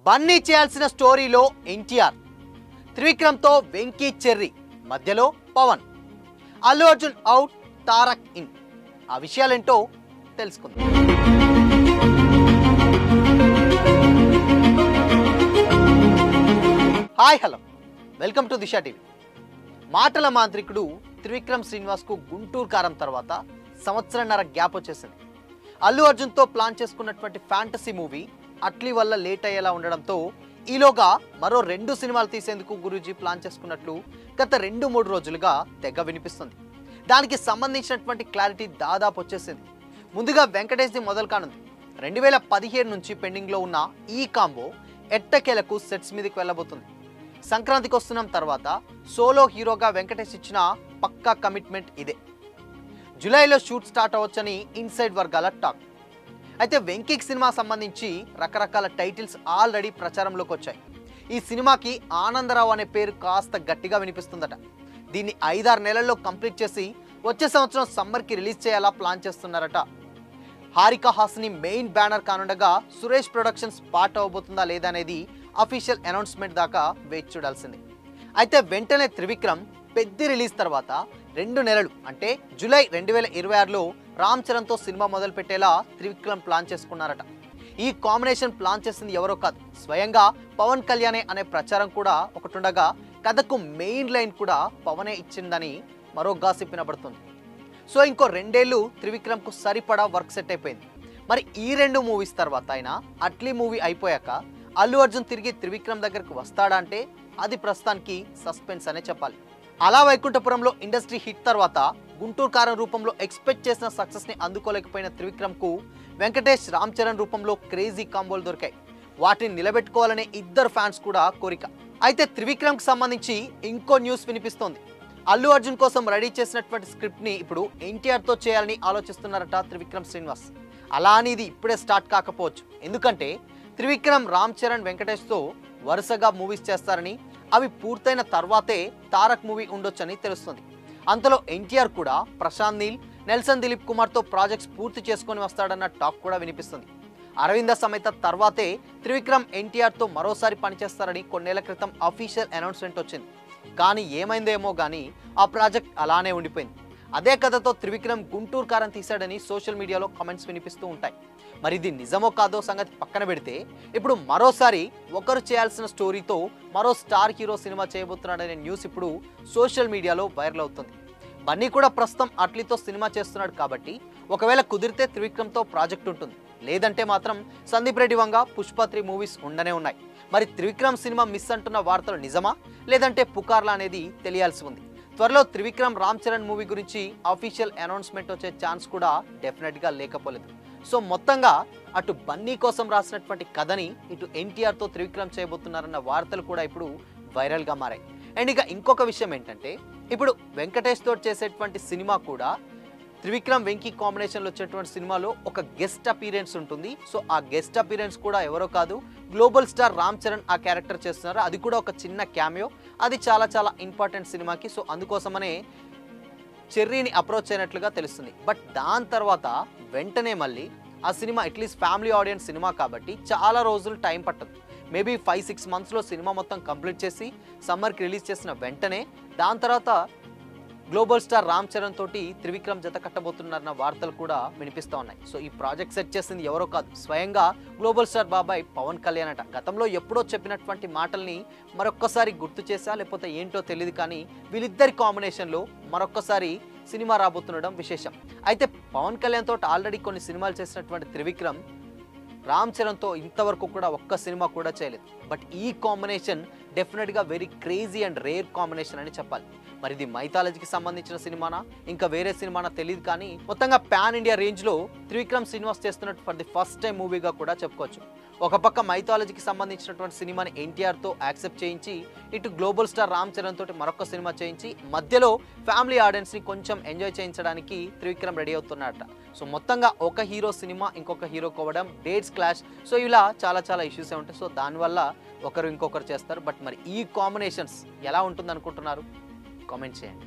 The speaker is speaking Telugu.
బన్నీ చేయాల్సిన స్టోరీలో ఎన్టీఆర్, త్రివిక్రమ్తో వెంకీ చెర్రీ, మధ్యలో పవన్, అల్లు అర్జున్ అవుట్, తారక్ ఇన్. ఆ విషయాలేంటో తెలుసుకుందాం. Hi hello, welcome to Disha TV. మాటల మాంత్రికుడు త్రివిక్రమ్ శ్రీనివాస్కు గుంటూరు కారం తర్వాత సంవత్సరంన్నర గ్యాప్ వచ్చేసింది. అల్లు అర్జున్తో ప్లాన్ చేసుకున్నటువంటి ఫ్యాంటసీ మూవీ అట్లీ వల్ల లేట్ అయ్యేలా ఉండడంతో ఈలోగా మరో 2 సినిమాలు తీసేందుకు గురూజీ ప్లాన్ చేసుకున్నట్లు గత 2-3 రోజులుగా తెగ వినిపిస్తుంది. దానికి సంబంధించినటువంటి క్లారిటీ దాదాపు వచ్చేసింది. ముందుగా వెంకటేష్ది మొదలు కానుంది. 2017 నుంచి పెండింగ్లో ఉన్న ఈ కాంబో ఎట్టకేలకు సెట్స్ మీదకి వెళ్ళబోతుంది. సంక్రాంతికి వస్తున్నాం తర్వాత సోలో హీరోగా వెంకటేష్ ఇచ్చిన పక్కా కమిట్మెంట్ ఇదే. జూలైలో షూట్ స్టార్ట్ అవ్వచ్చని ఇన్సైడ్ వర్గాల టాక్. అయితే వెంకీకి సినిమా సంబంధించి రకరకాల టైటిల్స్ ఆల్రెడీ ప్రచారంలోకి వచ్చాయి. ఈ సినిమాకి ఆనందరావు అనే పేరు కాస్త గట్టిగా వినిపిస్తుందట. దీన్ని 5-6 నెలల్లో కంప్లీట్ చేసి వచ్చే సంవత్సరం సమ్మర్కి రిలీజ్ చేయాలా ప్లాన్ చేస్తున్నారట. హారిక హాసిని మెయిన్ బ్యానర్ కానుండగా సురేష్ ప్రొడక్షన్స్ పార్ట్ అవ్వబోతుందా లేదా అనేది అఫీషియల్ అనౌన్స్మెంట్ దాకా వేచి చూడాల్సిందే. అయితే వెంటనే త్రివిక్రమ్ పెద్ద రిలీజ్ తర్వాత 2 నెలలు అంటే జూలై 2026లో రామ్ చరణ్తో సినిమా మొదలు పెట్టేలా త్రివిక్రమ్ ప్లాన్ చేసుకున్నారట. ఈ కాంబినేషన్ ప్లాన్ చేసింది ఎవరో కాదు, స్వయంగా పవన్ కళ్యాణే అనే ప్రచారం కూడా ఒకటుండగా కథకు మెయిన్ లైన్ కూడా పవనే ఇచ్చిందని మరో గాసిప్ వినబడుతుంది. సో ఇంకో 2 ఏళ్ళు త్రివిక్రమ్కు సరిపడా వర్క్ సెట్ అయిపోయింది. మరి ఈ 2 మూవీస్ తర్వాత అయినా అట్లీ మూవీ అయిపోయాక అల్లు అర్జున్ తిరిగి త్రివిక్రమ్ దగ్గరకు వస్తాడా అంటే అది ప్రస్తుతానికి సస్పెన్స్ అనే చెప్పాలి. అలా వైకుంఠపురంలో ఇండస్ట్రీ హిట్ తర్వాత గుంటూరు కారం రూపంలో ఎక్స్పెక్ట్ చేసిన సక్సెస్ని అందుకోలేకపోయిన త్రివిక్రమ్కు వెంకటేష్, రామ్ చరణ్ రూపంలో క్రేజీ కాంబోలు దొరికాయి. వాటిని నిలబెట్టుకోవాలనే ఇద్దరు ఫ్యాన్స్ కూడా కోరిక. అయితే త్రివిక్రమ్కి సంబంధించి ఇంకో న్యూస్ వినిపిస్తోంది. అల్లు అర్జున్ కోసం రెడీ చేసినటువంటి స్క్రిప్ట్ని ఇప్పుడు ఎన్టీఆర్తో చేయాలని ఆలోచిస్తున్నారట త్రివిక్రమ్ శ్రీనివాస్. అలా అని ఇది ఇప్పుడే స్టార్ట్ కాకపోవచ్చు. ఎందుకంటే త్రివిక్రమ్, రామ్ చరణ్, వెంకటేష్తో వరుసగా మూవీస్ చేస్తారని, అవి పూర్తయిన తర్వాతే తారక్ మూవీ ఉండొచ్చని తెలుస్తుంది. అంతలో ఎన్టీఆర్ కూడా ప్రశాంత్ నీల్, నెల్సన్ దిలీప్ కుమార్తో ప్రాజెక్ట్స్ పూర్తి చేసుకొని వస్తాడన్న టాక్ కూడా వినిపిస్తుంది. అరవింద సమేత తర్వాతే త్రివిక్రమ్ ఎన్టీఆర్తో మరోసారి పనిచేస్తారని కొన్నేళ్ల క్రితం అఫీషియల్ అనౌన్స్మెంట్ వచ్చింది. కానీ ఏమైందేమో కానీ ఆ ప్రాజెక్ట్ అలానే ఉండిపోయింది. అదే కథతో త్రివిక్రమ్ గుంటూరు కారం తీశాడని సోషల్ మీడియాలో కామెంట్స్ వినిపిస్తూ ఉంటాయి. మరి ఇది నిజమో కాదో సంగతి పక్కన పెడితే ఇప్పుడు మరోసారి ఒకరు చేయాల్సిన స్టోరీతో మరో స్టార్ హీరో సినిమా చేయబోతున్నాడనే న్యూస్ ఇప్పుడు సోషల్ మీడియాలో వైరల్ అవుతుంది. బన్నీ కూడా ప్రస్తుతం అట్లీతో సినిమా చేస్తున్నాడు కాబట్టి ఒకవేళ కుదిరితే త్రివిక్రమ్తో ప్రాజెక్ట్ ఉంటుంది. లేదంటే మాత్రం సందీప్ రెడ్డి వంగ, పుష్ప 3 మూవీస్ ఉండనే ఉన్నాయి. మరి త్రివిక్రమ్ సినిమా మిస్ అంటున్న వార్తలు నిజమా లేదంటే పుకార్లా అనేది తెలియాల్సి ఉంది. త్వరలో త్రివిక్రమ్, రామ్ చరణ్ మూవీ గురించి అఫీషియల్ అనౌన్స్మెంట్ వచ్చే ఛాన్స్ కూడా డెఫినెట్గా లేకపోలేదు. సో మొత్తంగా అటు బన్నీ కోసం రాసినటువంటి కథని ఇటు ఎన్టీఆర్తో త్రివిక్రమ్ చేయబోతున్నారన్న వార్తలు కూడా ఇప్పుడు వైరల్గా మారాయి. అండ్ ఇక ఇంకొక విషయం ఏంటంటే ఇప్పుడు వెంకటేష్తో చేసేటువంటి సినిమా కూడా త్రివిక్రమ్, వెంకీ కాంబినేషన్లో వచ్చేటువంటి సినిమాలో ఒక గెస్ట్ అపీరెన్స్ ఉంటుంది. సో ఆ గెస్ట్ అపీరెన్స్ కూడా ఎవరో కాదు, గ్లోబల్ స్టార్ రామ్ చరణ్ ఆ క్యారెక్టర్ చేస్తున్నారు. అది కూడా ఒక చిన్న క్యామియో. అది చాలా చాలా ఇంపార్టెంట్ సినిమాకి. సో అందుకోసమనే చెర్రీని అప్రోచ్ అయినట్లుగా తెలుస్తుంది. బట్ దాని తర్వాత వెంటనే మళ్ళీ ఆ cinema at least family audience cinema కాబట్టి చాలా రోజులు టైం పట్టదు. మేబీ 5-6 మంత్స్లో సినిమా మొత్తం కంప్లీట్ చేసి సమ్మర్కి రిలీజ్ చేసిన వెంటనే దాని తర్వాత గ్లోబల్ స్టార్ రామ్ చరణ్ తోటి త్రివిక్రమ్ జత కట్టబోతున్నారన్న వార్తలు కూడా వినిపిస్తూ ఉన్నాయి. సో ఈ ప్రాజెక్ట్ సెట్ చేసింది ఎవరో కాదు, స్వయంగా గ్లోబల్ స్టార్ బాబాయ్ పవన్ కళ్యాణ్ అట. గతంలో ఎప్పుడో చెప్పినటువంటి మాటల్ని మరొక్కసారి గుర్తు చేసా లేకపోతే ఏంటో తెలియదు, కానీ వీళ్ళిద్దరి కాంబినేషన్లో మరొక్కసారి సినిమా రాబోతుండడం విశేషం. అయితే పవన్ కళ్యాణ్ తోటి ఆల్రెడీ కొన్ని సినిమాలు చేసినటువంటి త్రివిక్రమ్ రామ్ చరణ్తో ఇంతవరకు కూడా ఒక్క సినిమా కూడా చేయలేదు. బట్ ఈ కాంబినేషన్ డెఫినెట్గా very crazy and rare combination అని చెప్పాలి. మరి ఇది మైథాలజీకి సంబంధించిన సినిమానా ఇంకా వేరే సినిమానా తెలియదు, కానీ మొత్తంగా పాన్ ఇండియా రేంజ్లో త్రివిక్రమ్ శ్రీనివాస్ చేస్తున్నట్టు ఫర్ ది ఫస్ట్ టైం మూవీగా కూడా చెప్పుకోవచ్చు. ఒక పక్క మైథాలజీకి సంబంధించినటువంటి సినిమాని ఎన్టీఆర్తో యాక్సెప్ట్ చేయించి ఇటు గ్లోబల్ స్టార్ రామ్ చరణ్ తోటి మరొక సినిమా చేయించి మధ్యలో ఫ్యామిలీ ఆడియన్స్ని కొంచెం ఎంజాయ్ చేయించడానికి త్రివిక్రమ్ రెడీ అవుతున్నారట. సో మొత్తంగా ఒక హీరో సినిమా ఇంకొక హీరో కోవడం, డేట్స్ క్లాష్, సో ఇలా చాలా చాలా ఇష్యూస్ ఉంటాయి. సో దానివల్ల ఒకరు ఇంకొకరు చేస్తారు. బట్ మరి ఈ కాంబినేషన్స్ ఎలా ఉంటుంది అనుకుంటున్నారు? కామెంట్ చేయండి.